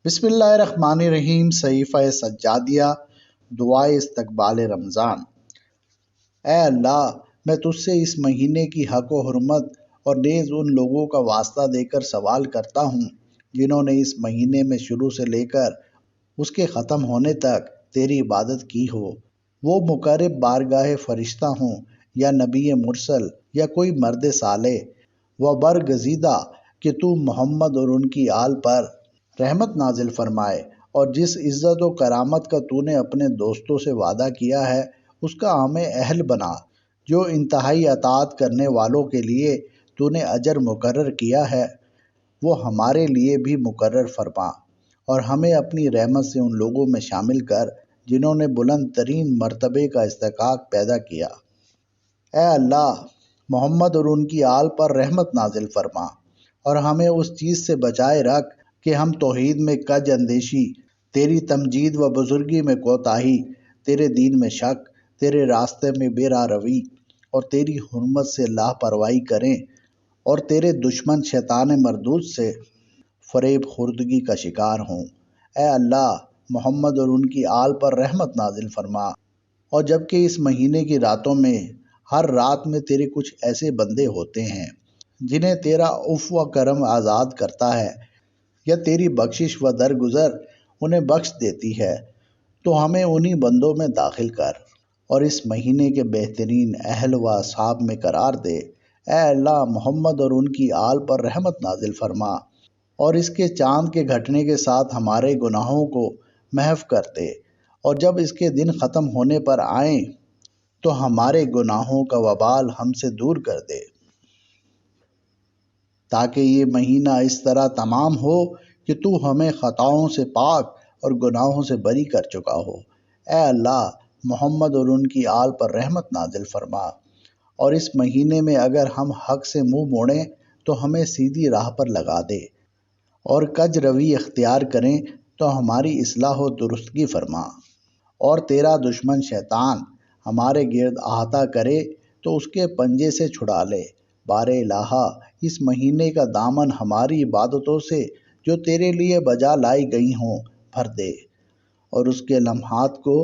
بسم اللہ الرحمن الرحیم۔ صحیفہ سجادیہ، دعائے استقبال رمضان۔ اے اللہ، میں تجھ سے اس مہینے کی حق و حرمت اور نیز ان لوگوں کا واسطہ دے کر سوال کرتا ہوں جنہوں نے اس مہینے میں شروع سے لے کر اس کے ختم ہونے تک تیری عبادت کی ہو، وہ مقرب بارگاہ فرشتہ ہوں یا نبی مرسل یا کوئی مرد صالح و برگزیدہ، کہ تو محمد اور ان کی آل پر رحمت نازل فرمائے اور جس عزت و کرامت کا تو نے اپنے دوستوں سے وعدہ کیا ہے اس کا ہمیں اہل بنا۔ جو انتہائی اطاعت کرنے والوں کے لیے تو نے اجر مقرر کیا ہے وہ ہمارے لیے بھی مقرر فرما، اور ہمیں اپنی رحمت سے ان لوگوں میں شامل کر جنہوں نے بلند ترین مرتبے کا استحقاق پیدا کیا۔ اے اللہ، محمد اور ان کی آل پر رحمت نازل فرما اور ہمیں اس چیز سے بچائے رکھ کہ ہم توحید میں کج اندیشی، تیری تمجید و بزرگی میں کوتاہی، تیرے دین میں شک، تیرے راستے میں بے راہ روی اور تیری حرمت سے لاپرواہی کریں، اور تیرے دشمن شیطان مردود سے فریب خوردگی کا شکار ہوں۔ اے اللہ، محمد اور ان کی آل پر رحمت نازل فرما، اور جبکہ اس مہینے کی راتوں میں ہر رات میں تیرے کچھ ایسے بندے ہوتے ہیں جنہیں تیرا عفو و کرم آزاد کرتا ہے یا تیری بخشش و درگزر انہیں بخش دیتی ہے، تو ہمیں انہی بندوں میں داخل کر اور اس مہینے کے بہترین اہل و اصحاب میں قرار دے۔ اے اللہ، محمد اور ان کی آل پر رحمت نازل فرما اور اس کے چاند کے گھٹنے کے ساتھ ہمارے گناہوں کو محو کر دے، اور جب اس کے دن ختم ہونے پر آئیں تو ہمارے گناہوں کا وبال ہم سے دور کر دے، تاکہ یہ مہینہ اس طرح تمام ہو کہ تو ہمیں خطاؤں سے پاک اور گناہوں سے بری کر چکا ہو۔ اے اللہ، محمد اور ان کی آل پر رحمت نازل فرما، اور اس مہینے میں اگر ہم حق سے منہ موڑیں تو ہمیں سیدھی راہ پر لگا دے، اور کج روی اختیار کریں تو ہماری اصلاح و درستگی فرما، اور تیرا دشمن شیطان ہمارے گرد احاطہ کرے تو اس کے پنجے سے چھڑا لے۔ بار الہٰ، اس مہینے کا دامن ہماری عبادتوں سے جو تیرے لیے بجا لائی گئی ہوں بھر دے، اور اس کے لمحات کو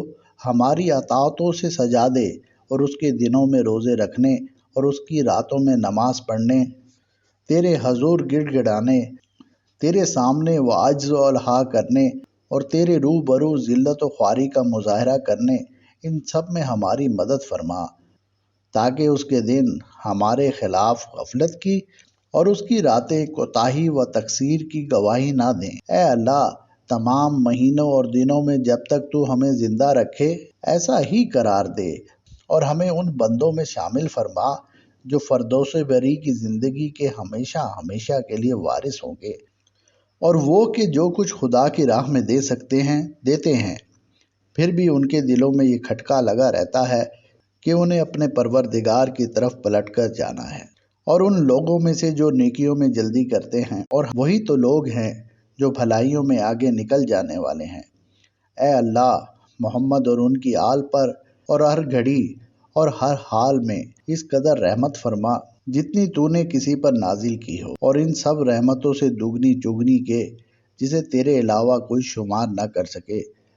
ہماری اطاعتوں سے سجا دے، اور اس کے دنوں میں روزے رکھنے اور اس کی راتوں میں نماز پڑھنے، تیرے حضور گڑ گڑانے، تیرے سامنے و عجز و الحاح کرنے اور تیرے روبرو ذلت و خواری کا مظاہرہ کرنے، ان سب میں ہماری مدد فرما، تاکہ اس کے دن ہمارے خلاف غفلت کی اور اس کی راتیں کوتاہی و تقصیر کی گواہی نہ دیں۔ اے اللہ، تمام مہینوں اور دنوں میں جب تک تو ہمیں زندہ رکھے ایسا ہی قرار دے، اور ہمیں ان بندوں میں شامل فرما جو فردوس بری کی زندگی کے ہمیشہ ہمیشہ کے لیے وارث ہوں گے، اور وہ کہ جو کچھ خدا کی راہ میں دے سکتے ہیں دیتے ہیں، پھر بھی ان کے دلوں میں یہ کھٹکا لگا رہتا ہے کہ انہیں اپنے پروردگار کی طرف پلٹ کر جانا ہے، اور ان لوگوں میں سے جو نیکیوں میں جلدی کرتے ہیں، اور وہی تو لوگ ہیں جو بھلائیوں میں آگے نکل جانے والے ہیں۔ اے اللہ، محمد اور ان کی آل پر اور ہر گھڑی اور ہر حال میں اس قدر رحمت فرما جتنی تو نے کسی پر نازل کی ہو، اور ان سب رحمتوں سے دگنی چگنی کے جسے تیرے علاوہ کوئی شمار نہ کر سکے۔